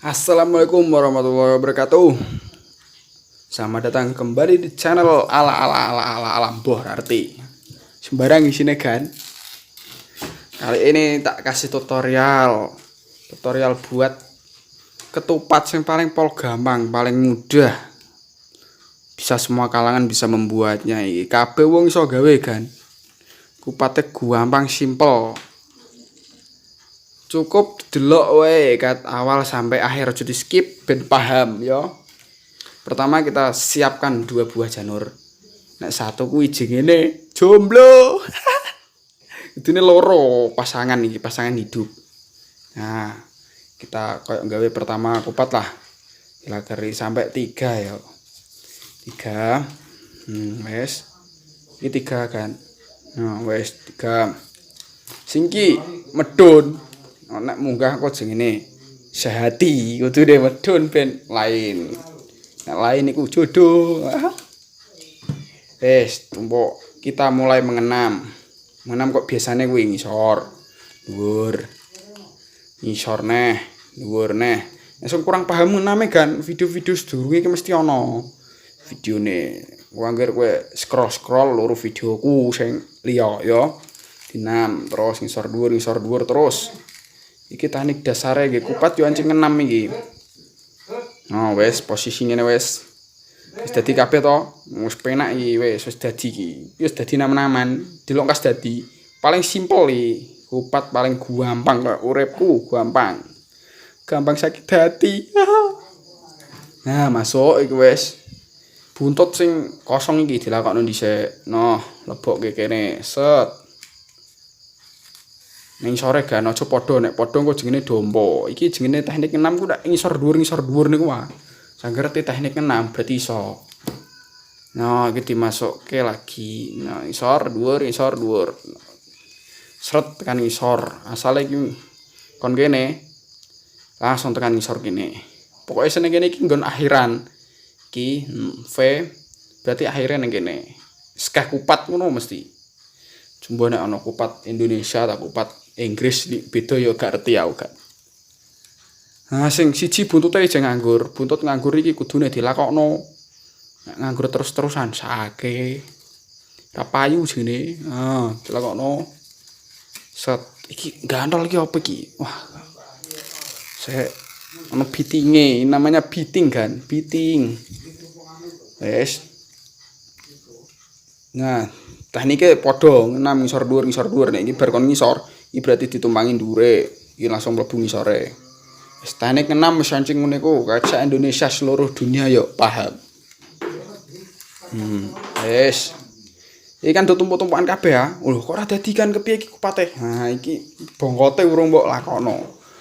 Assalamualaikum warahmatullahi wabarakatuh. Selamat datang kembali di channel ala Mbah Arti. Sembarang isinya kan. Kali ini tak kasih tutorial buat ketupat yang paling gampang, paling mudah. Bisa semua kalangan bisa membuatnya. Iki kabeh wong iso gawe kan. Kupatnya gampang, simple. Cukup delok wae kat awal sampai akhir, jadi skip ben paham ya. Pertama kita siapkan 2 buah janur. Nek satu kuwi jenenge jomblo. Itune loro pasangan iki, pasangan hidup. Nah, kita koyo gawe pertama kupat lah. Kita keri sampai 3 ya. 3. Wes. Ini 3 kan. Nah, wes 3. Singki medun. Nek munggah kok jenenge sehati, kudune medun ben lain. Nek lain iku jodoh. Wes, tumpuk kita mulai mengenam. Mengenam kok biasanya kuwi ngisor, dhuwur. Ngisor neh, dhuwur neh. Nek kurang paham mengename kan, video-video sedurunge iki mesti ana videone. Angger kowe scroll loro videoku sing liya ya. Dinam terus ngisor dhuwur terus. Iki teknik dasare nggih kupat yo ancing ngenam iki. Oh wes posisine wes. Wis dadi kabeh to. Wis penak iki wis dadi iki. Wis dadi naman-naman, dilongkas dadi paling simpel iki. Kupat paling gampang kok uripku gampang. Gampang sakit hati. Nah, masuk iki wes. Buntut sing kosong iki dilakokno dhisik. Noh, lebokke kene. Set. Ning sore kan aja padha, nek padha engko jenenge dompo. Iki jenenge teknik enam ku nek ngisor dhuwur niku wae. Sangerti teknik enam berarti iso. Nah, iki dimasukke lagi. Nah, ngisor dhuwur. Sret tekan ngisor. Asale iki kon kene. Langsung tekan ngisor kene. Pokoke seneng kene iki nggon akhiran. Iki V berarti akhirnya ning kene. Sekah kupat ngono mesti. Jumbo nek ana kupat Indonesia ta kupat Inggris beda ya gak ngerti aku kan. Nah, sing siji buntute aja nganggur. Buntut nganggur iki kudune dilakokno. Nek nganggur terus-terusan sake. Ra payu jenenge. Dilakokno. Set iki gantol iki apa iki? Wah. Saya ono bitinge, namanya biting kan, biting. Wes. Nah, tekniknya padha ngenam ngisor dhuwur nek iki bar kon ngisor iki berarti ditumpangin dhuwure iki langsung mlebu ngisore. Wis teknik ngenam wis ancing ngene iku kaca Indonesia seluruh dunia yo paham. Wis. Iki kan tumpuk-tumpukan kabeh ya. Lho kok ora dadi kan kepiye iki kupate. Nah iki bongkote urung mbok lakokno.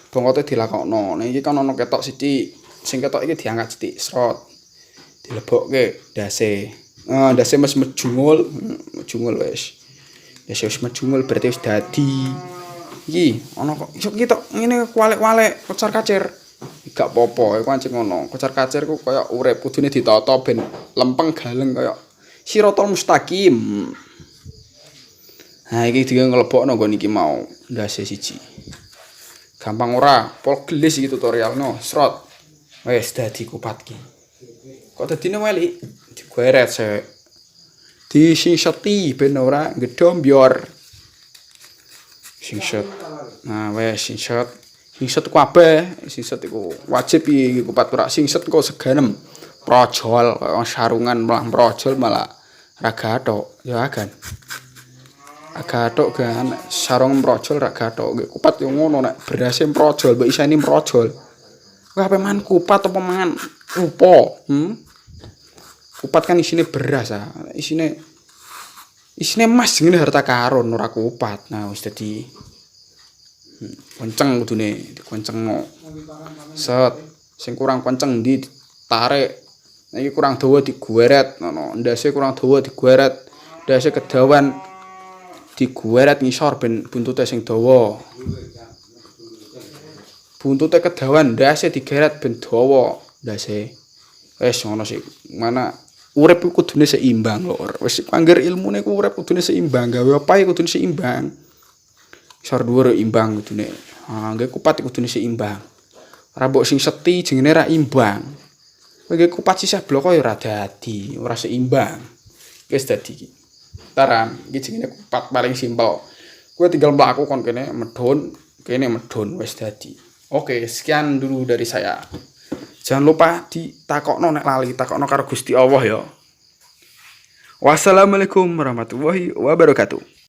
Bongkote dilakokno. Nah iki kan ana ketok sithik. Sing ketok iki diangkat sithik srot. Dilebokke dase. Dase mes mejungul wis. Dase wis mejungul berarti wis dadi. Iki ana kok iso kita ngene kualik-kualik kocar-kacir. Gak apa-apa iku ancen ngono. Kocar-kacir ku kaya urip kudune ditata ben lempeng galeng kaya siratal mustaqim. Nah iki dienggo nglebokno nggon iki mau dase siji. Gampang ora? Pol gelis iki tutorialno. Srot. Wis dadi kupat ki. Kok dadine welik? Digweret sik. Disingseti ben ora gedombior. Singset. Nah, wes singset. Singset ku kabeh, singset iku wajib iki kupat ora singset kok seganem. Projol, sarungan malah projol malah ra gathok, ya kan. Gathok kan sarung projol ra gathok. Nggih kupat yo ngono nek berase projol, mbok iseni projol. Kowe ape mangan kupat apa mangan upo? Kupat kan isine beras ah. Isine emas ngene harta karun ora kupat. Nah wis dadi kenceng kudune dikoncengno. Set sing kurang kenceng ndi ditarik. Iki kurang dawa digweret ngono. Ndase kurang dawa digweret. Ndase kedawan digweret ngisor ben buntute sing dawa. Buntute kedawan ndase digeret ben dawa ndase. Wis ngono sih. Mana urip iku kudune seimbang lho. Wis angger ilmune ku urip kudune seimbang, gawe apa iku kudune seimbang. Ngisor dhuwur imbang kudune. Nggih kupat iku kudune seimbang. Rambok sing seti jenenge ra imbang. Kowe iki kupat sisih bloko ya ora dadi, ora seimbang. Wis dadi iki. Taran, iki jenenge kupat paling simpel. Kowe tinggal mlaku kon kene medun wis dadi. Oke, sekian dulu dari saya. Jangan lupa ditakokno nek lali, takokno karo Gusti Allah ya. Wassalamualaikum warahmatullahi wabarakatuh.